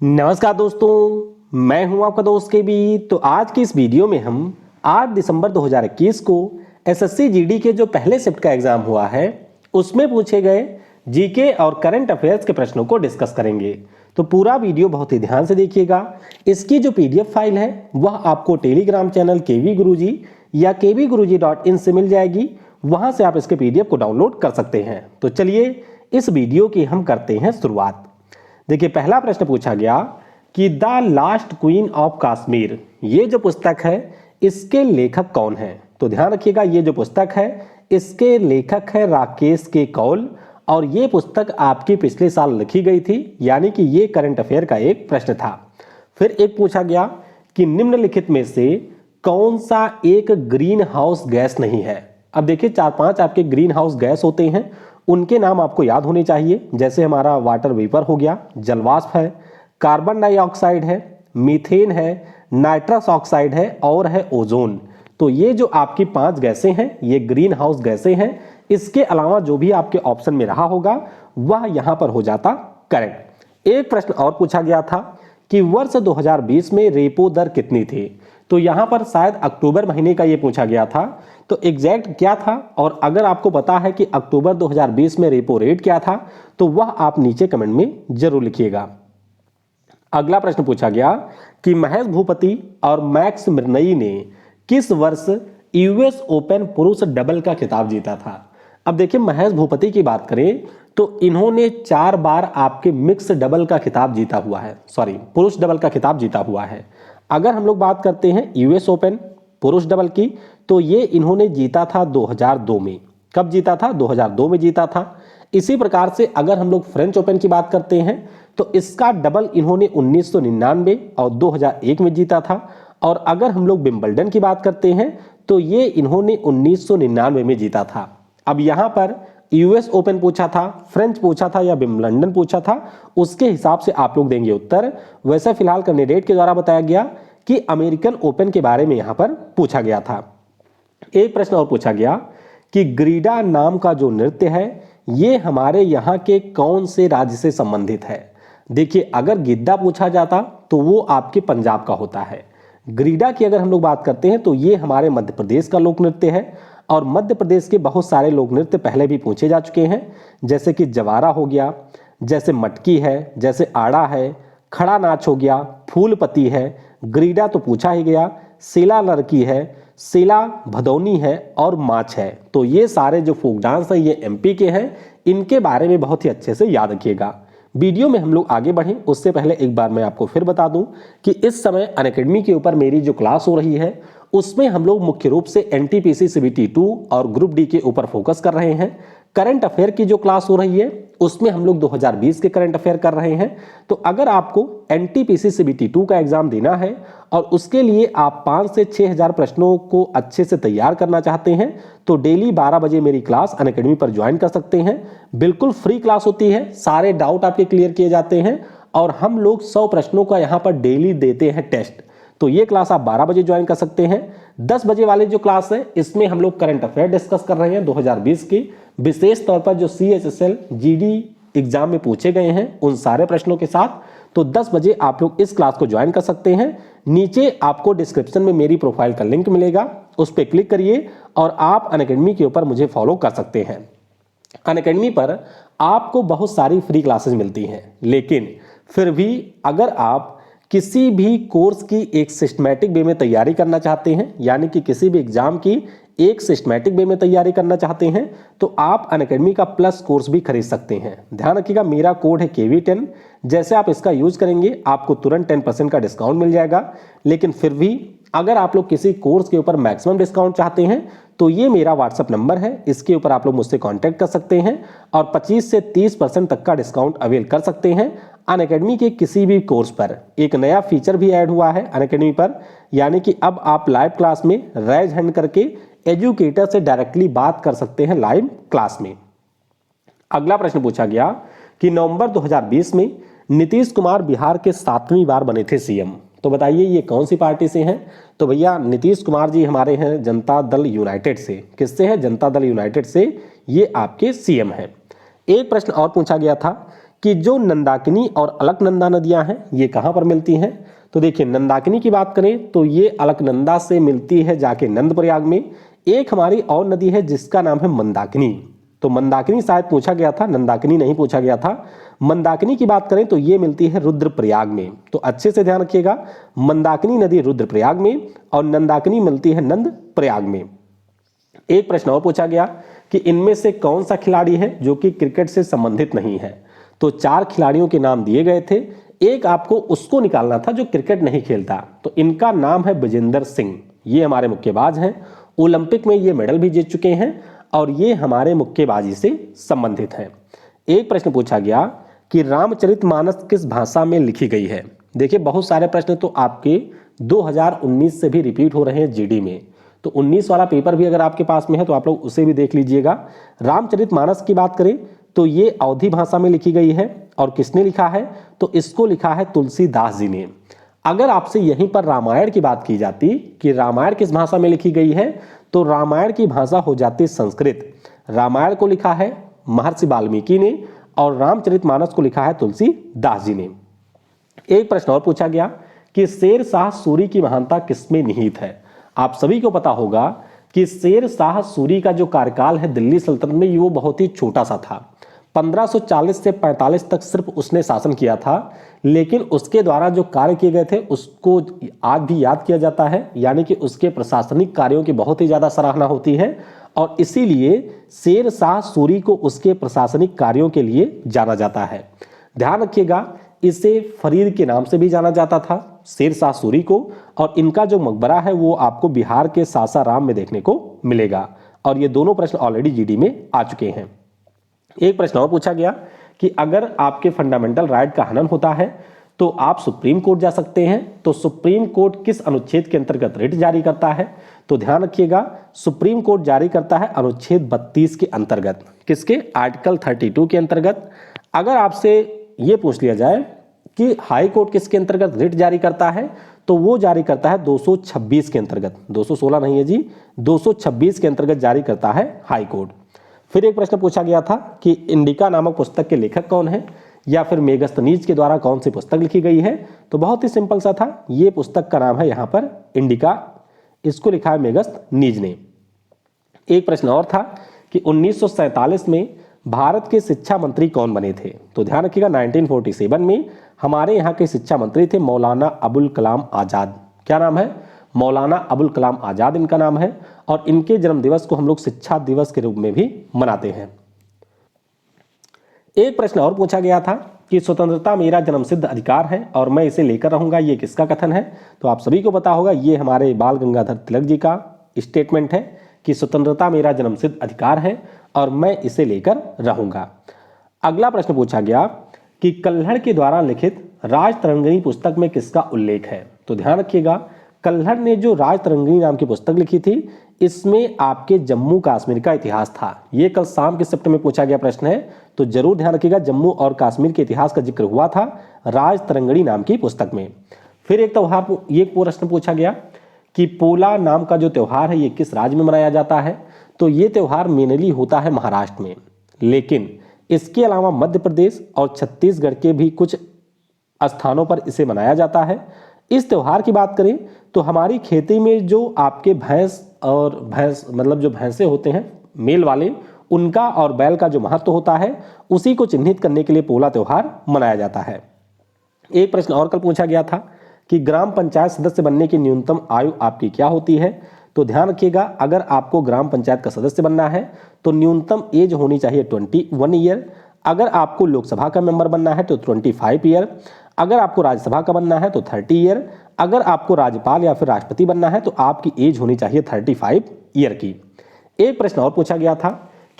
नमस्कार दोस्तों, मैं हूं आपका दोस्त के बी। तो आज की इस वीडियो में हम 8 दिसंबर 2021 को एसएससी जीडी के जो पहले शिफ्ट का एग्जाम हुआ है उसमें पूछे गए जीके और करंट अफेयर्स के प्रश्नों को डिस्कस करेंगे। तो पूरा वीडियो बहुत ही ध्यान से देखिएगा। इसकी जो पीडीएफ फाइल है वह आपको टेलीग्राम चैनल केवी गुरुजी या kvguruji.in से मिल जाएगी। वहां से आप इसके पीडीएफ को डाउनलोड कर सकते हैं। तो चलिए इस वीडियो की हम करते हैं शुरुआत। देखिए, पहला प्रश्न पूछा गया कि the last queen of Kashmir, ये जो पुस्तक है इसके लेखक कौन है। तो ध्यान रखिएगा, ये जो पुस्तक है इसके लेखक है राकेश के कौल और ये पुस्तक आपकी पिछले साल लिखी गई थी, यानी कि ये करंट अफेयर का एक प्रश्न था। फिर एक पूछा गया कि निम्नलिखित में से कौन सा एक ग्रीन हाउस गैस नहीं है। अब देखिए, 4-5 आपके ग्रीन हाउस गैस होते हैं, उनके नाम आपको याद होने चाहिए। जैसे हमारा वाटर वेपर हो गया, जलवाष्प है, कार्बन डाइऑक्साइड है, मीथेन है, नाइट्रस ऑक्साइड है और है ओजोन। तो ये जो आपकी 5 गैसें हैं ये ग्रीन हाउस गैसें हैं। इसके अलावा जो भी आपके ऑप्शन में रहा होगा वह यहां पर हो जाता करेक्ट। एक प्रश्न और पूछा गया था कि वर्ष 2020 में रेपो दर कितनी थी। तो यहां पर शायद अक्टूबर महीने का ये पूछा गया था। तो एग्जैक्ट क्या था, और अगर आपको पता है कि अक्टूबर 2020 में रेपो रेट क्या था तो वह आप नीचे कमेंट में जरूर लिखिएगा। अगला प्रश्न पूछा गया कि महेश भूपति और मैक्स मिर्नई ने किस वर्ष यूएस ओपन पुरुष डबल का खिताब जीता था। अब देखिए, महेश भूपति की बात करें तो इन्होंने 4 बार आपके मिक्स डबल का खिताब जीता हुआ है, पुरुष डबल का खिताब जीता हुआ है। अगर हम लोग बात करते हैं यूएस ओपन पुरुष डबल की तो ये इन्होंने जीता था 2002 में। कब जीता था? 2002 में जीता था। इसी प्रकार से अगर हम लोग फ्रेंच ओपन की बात करते हैं तो इसका डबल इन्होंने 1999 और 2001 में जीता था। और अगर हम लोग विंबलडन की बात करते हैं तो ये इन्होंने 1999 में जीता था। अब यहां पर यूएस ओपन पूछा था, फ्रेंच पूछा था या विंबलडन पूछा था, उसके हिसाब से आप लोग देंगे उत्तर। वैसे फिलहाल कैंडिडेट के द्वारा बताया गया कि अमेरिकन ओपन के बारे में यहां पर पूछा गया था। एक प्रश्न और पूछा गया कि ग्रीडा नाम का जो नृत्य है ये हमारे यहाँ के कौन से राज्य से संबंधित है। देखिए, अगर गिद्दा पूछा जाता तो वो आपके पंजाब का होता है। ग्रीडा की अगर हम लोग बात करते हैं तो ये हमारे मध्य प्रदेश का लोक नृत्य है। और मध्य प्रदेश के बहुत सारे लोक नृत्य पहले भी पूछे जा चुके हैं, जैसे कि जवारा हो गया, जैसे मटकी है, जैसे आड़ा है, खड़ा नाच हो गया, फूलपति है, ग्रीडा तो पूछा ही गया, सेला लड़की है, सेला भदौनी है और माछ है। तो ये सारे जो फोक डांस है ये एमपी के हैं। इनके बारे में बहुत ही अच्छे से याद रखिएगा। वीडियो में हम लोग आगे बढ़ें उससे पहले एक बार मैं आपको फिर बता दूं कि इस समय अनअकैडमी के ऊपर मेरी जो क्लास हो रही है उसमें हम लोग मुख्य रूप से एनटीपीसी सीबीटी 2 और ग्रुप डी के ऊपर फोकस कर रहे हैं। करंट अफेयर की जो क्लास हो रही है उसमें हम लोग 2020 के करंट अफेयर कर रहे हैं। तो अगर आपको एनटीपीसी सीबीटी 2 का एग्जाम देना है और उसके लिए आप 5 से 6 हजार प्रश्नों को अच्छे से तैयार करना चाहते हैं तो डेली 12 बजे मेरी क्लास अनअकैडमी पर ज्वाइन कर सकते हैं। बिल्कुल फ्री क्लास होती है, सारे डाउट आपके क्लियर किए जाते हैं और हम लोग 100 प्रश्नों का यहाँ पर डेली देते हैं टेस्ट। तो ये क्लास आप 12 बजे ज्वाइन कर सकते हैं। 10 बजे वाले जो क्लास है इसमें हम लोग करंट अफेयर डिस्कस कर रहे हैं 2020 की, विशेष तौर पर जो सीएचएसएल जीडी एग्जाम में पूछे गए हैं उन सारे प्रश्नों के साथ। तो 10 बजे आप लोग इस क्लास को ज्वाइन कर सकते हैं। नीचे आपको डिस्क्रिप्शन में मेरी प्रोफाइल का लिंक मिलेगा, उस पर क्लिक करिए और आप अनअकैडमी के ऊपर मुझे फॉलो कर सकते हैं। अनअकैडमी पर आपको बहुत सारी फ्री क्लासेस मिलती हैं, लेकिन फिर भी अगर आप किसी भी कोर्स की एक सिस्टमैटिक वे में तैयारी करना चाहते हैं, यानी कि किसी भी एग्जाम की एक सिस्टमैटिक वे में तैयारी करना चाहते हैं तो आप अनअकैडमी का प्लस कोर्स भी खरीद सकते हैं। ध्यान रखिएगा, मेरा कोड है KV10। जैसे आप इसका यूज करेंगे आपको तुरंत 10% का डिस्काउंट मिल जाएगा। लेकिन फिर भी अगर आप लोग किसी कोर्स के ऊपर मैक्सिमम डिस्काउंट चाहते हैं तो ये मेरा व्हाट्सएप नंबर है, इसके ऊपर आप लोग मुझसे कांटेक्ट कर सकते हैं और 25 से 30% तक का डिस्काउंट अवेल कर सकते हैं। अनअकैडमी के किसी भी कोर्स पर एक नया फीचर भी ऐड हुआ है अनअकैडमी पर, यानी कि अब आप लाइव क्लास में रेज हैंड करके एजुकेटर से डायरेक्टली बात कर सकते हैं लाइव क्लास में। अगला प्रश्न पूछा गया कि नवंबर 2020 में नीतीश कुमार बिहार के 7वीं बार बने थे सीएम। तो बताइए ये कौन सी पार्टी से हैं। तो भैया नीतीश कुमार जी हमारे हैं जनता दल यूनाइटेड से। किससे है? जनता दल यूनाइटेड से ये आपके सीएम हैं। एक प्रश्न और पूछा गया था कि जो नंदाकिनी और अलकनंदा नदियां हैं ये कहां पर मिलती हैं। तो देखिए नंदाकिनी की बात करें तो ये अलकनंदा से मिलती है जाके नंदप्रयाग में। एक हमारी और नदी है जिसका नाम है मंदाकिनी, तो मंदाकिनी शायद पूछा गया था, नंदाकिनी नहीं पूछा गया था। मंदाकिनी की बात करें तो ये मिलती है रुद्रप्रयाग में। तो अच्छे से ध्यान रखिएगा, मंदाकिनी नदी रुद्रप्रयाग में और नंदाकिनी मिलती है नंदप्रयाग में। एक प्रश्न और पूछा गया कि इनमें से कौन सा खिलाड़ी है जो कि क्रिकेट से संबंधित नहीं है। तो 4 खिलाड़ियों के नाम दिए गए थे, एक आपको उसको निकालना था जो क्रिकेट नहीं खेलता। तो इनका नाम है विजेंदर सिंह, ये हमारे मुक्केबाज हैं, ओलंपिक में ये मेडल भी जीत चुके हैं और ये हमारे मुक्केबाजी से संबंधित हैं। एक प्रश्न पूछा गया कि रामचरितमानस किस भाषा में लिखी गई है। देखिए बहुत सारे प्रश्न तो आपके 2019 से भी रिपीट हो रहे हैं जीडी में, तो 19 वाला पेपर भी अगर आपके पास में है तो आप लोग उसे भी देख लीजिएगा। रामचरितमानस की बात करें तो ये अवधी भाषा में लिखी गई है और किसने लिखा है, तो इसको लिखा है तुलसीदास जी ने। अगर आपसे यहीं पर रामायण की बात की जाती कि रामायण किस भाषा में लिखी गई है, तो रामायण की भाषा हो जाती संस्कृत। रामायण को लिखा है महर्षि वाल्मीकि ने और रामचरितमानस को लिखा है तुलसीदास जी ने। एक प्रश्न और पूछा गया कि शेर शाह सूरी की महानता किसमें निहित है। आप सभी को पता होगा कि शेर शाह सूरी का जो कार्यकाल है दिल्ली सल्तनत में वो बहुत ही छोटा सा था। 1540 से 45 तक सिर्फ उसने शासन किया था, लेकिन उसके द्वारा जो कार्य किए गए थे उसको आज भी याद किया जाता है, यानी कि उसके प्रशासनिक कार्यों की बहुत ही ज़्यादा सराहना होती है और इसीलिए शेर शाह सूरी को उसके प्रशासनिक कार्यों के लिए जाना जाता है। ध्यान रखिएगा, इसे फरीद के नाम से भी जाना जाता था शेर शाह सूरी को, और इनका जो मकबरा है वो आपको बिहार के सासाराम में देखने को मिलेगा। और ये दोनों प्रश्न ऑलरेडी जीडी में आ चुके हैं। एक प्रश्न और पूछा गया कि अगर आपके फंडामेंटल राइट का हनन होता है तो आप सुप्रीम कोर्ट जा सकते हैं, तो सुप्रीम कोर्ट किस अनुच्छेद के अंतर्गत रिट जारी करता है। तो ध्यान रखिएगा, सुप्रीम कोर्ट जारी करता है अनुच्छेद 32 के अंतर्गत। किसके, आर्टिकल 32 के अंतर्गत। अगर आपसे ये पूछ लिया जाए कि हाई कोर्ट किसके अंतर्गत रिट जारी करता है, तो वो जारी करता है 226 के अंतर्गत, 216 नहीं है जी, 226 के अंतर्गत जारी करता है हाई कोर्ट। फिर एक प्रश्न पूछा गया था कि इंडिका नामक पुस्तक के लेखक कौन है, या फिर मेगस्थनीज के द्वारा कौन सी पुस्तक लिखी गई है। तो बहुत ही सिंपल सा था, ये पुस्तक का नाम है यहाँ पर इंडिका, इसको लिखा है मेगस्थनीज ने। एक प्रश्न और था कि 1947 में भारत के शिक्षा मंत्री कौन बने थे। तो ध्यान रखिएगा, 1947 में हमारे यहाँ के शिक्षा मंत्री थे मौलाना अबुल कलाम आज़ाद। क्या नाम है, मौलाना अबुल कलाम आज़ाद इनका नाम है, और इनके जन्म दिवस को हम लोग शिक्षा दिवस के रूप में भी मनाते हैं। एक प्रश्न और पूछा गया था कि स्वतंत्रता मेरा जन्मसिद्ध अधिकार है और मैं इसे लेकर रहूंगा, ये किसका कथन है। तो आप सभी को पता होगा, ये हमारे बाल गंगाधर तिलक जी का स्टेटमेंट है कि स्वतंत्रता मेरा जन्मसिद्ध अधिकार है और मैं इसे लेकर रहूंगा। अगला प्रश्न पूछा गया कि कल्हड़ के द्वारा लिखित राजतरंगिणी पुस्तक में किसका उल्लेख है। तो ध्यान रखिएगा, कल्हड़ ने जो राजतरंगिणी नाम की पुस्तक लिखी थी, इसमें आपके जम्मू कश्मीर का इतिहास था। ये कल शाम के शिफ्ट में पूछा गया प्रश्न है, तो जरूर ध्यान रखिएगा, जम्मू और कश्मीर के इतिहास का जिक्र हुआ था राजतरंगिणी नाम की पुस्तक में। फिर एक त्योहार, ये प्रश्न पूछा गया कि पोला नाम का जो त्योहार है ये किस राज्य में मनाया जाता है। तो ये त्योहार मेनली होता है महाराष्ट्र में, लेकिन इसके अलावा मध्य प्रदेश और छत्तीसगढ़ के भी कुछ स्थानों पर इसे मनाया जाता है। इस त्योहार की बात करें तो हमारी खेती में जो आपके भैंस मतलब जो भैंसे होते हैं मेल वाले, उनका और बैल का जो महत्व होता है, उसी को चिन्हित करने के लिए पोला त्योहार मनाया जाता है। एक प्रश्न और कल पूछा गया था कि ग्राम पंचायत सदस्य बनने की न्यूनतम आयु आपकी क्या होती है। तो ध्यान रखिएगा, अगर आपको ग्राम पंचायत का सदस्य बनना है तो न्यूनतम एज होनी चाहिए 21 ईयर। अगर आपको लोकसभा का मेंबर बनना है तो 25 ईयर। अगर आपको राज्यसभा का बनना है तो 30 ईयर। अगर आपको राज्यपाल या फिर राष्ट्रपति बनना है तो आपकी एज होनी चाहिए 35 ईयर की। एक प्रश्न और पूछा गया था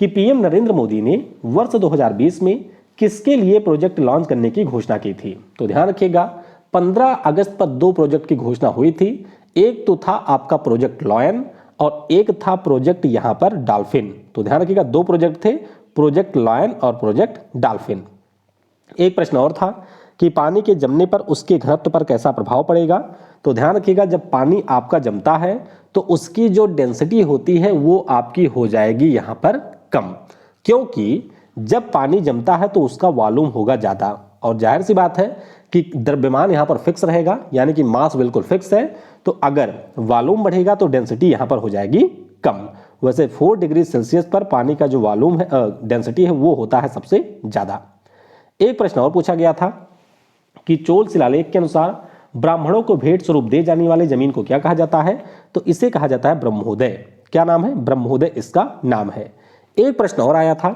कि पीएम नरेंद्र मोदी ने वर्ष 2020 में किसके लिए प्रोजेक्ट लॉन्च करने की घोषणा की थी। तो ध्यान रखिएगा, 15 अगस्त पर 2 प्रोजेक्ट की घोषणा हुई थी। एक तो था आपका प्रोजेक्ट लॉयन और एक था प्रोजेक्ट यहां पर डॉल्फिन। तो ध्यान रखिएगा, 2 प्रोजेक्ट थे, प्रोजेक्ट लॉयन और प्रोजेक्ट डॉल्फिन। एक प्रश्न और था कि पानी के जमने पर उसके घनत्व पर कैसा प्रभाव पड़ेगा। तो ध्यान रखिएगा, जब पानी आपका जमता है तो उसकी जो डेंसिटी होती है वो आपकी हो जाएगी यहां पर कम, क्योंकि जब पानी जमता है तो उसका वॉल्यूम होगा ज़्यादा, और जाहिर सी बात है कि द्रव्यमान यहाँ पर फिक्स रहेगा, यानी कि मास बिल्कुल फिक्स है, तो अगर वॉल्यूम बढ़ेगा तो डेंसिटी यहाँ पर हो जाएगी कम। वैसे 4 डिग्री सेल्सियस पर पानी का जो वॉल्यूम है, डेंसिटी है, वो होता है सबसे ज़्यादा। एक प्रश्न और पूछा गया था कि चोल शिलालेख के अनुसार ब्राह्मणों को भेंट स्वरूप दे जाने वाली जमीन को क्या कहा जाता है? तो इसे कहा जाता है ब्रह्मोदय। क्या नाम है? ब्रह्मोदय इसका नाम है। एक प्रश्न और आया था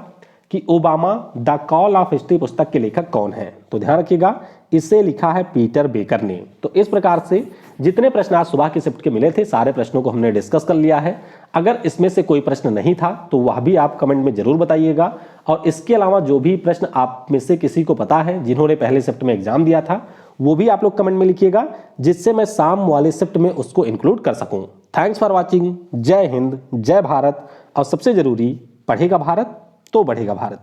कि Obama the call of history पुस्तक के लेखक कौन है? तो ध्यान रखिएगा, इसे लिखा है पीटर बेकर ने। तो इस प्रकार से जितने प्रश्न आज सुबह की शिफ्ट के मिले थे, सारे प्रश्नों को हमने डिस्कस कर लिया है। अगर इसमें से कोई प्रश्न नहीं था तो वह भी आप कमेंट में जरूर बताइएगा, और इसके अलावा जो भी प्रश्न आप में से किसी को पता है जिन्होंने पहले शिफ्ट में एग्जाम दिया था, वो भी आप लोग कमेंट में लिखिएगा, जिससे मैं शाम वाले शिफ्ट में उसको इंक्लूड कर सकूं। Thanks for watching. जय हिंद, जय भारत, और सबसे जरूरी, पढ़ेगा भारत तो बढ़ेगा भारत।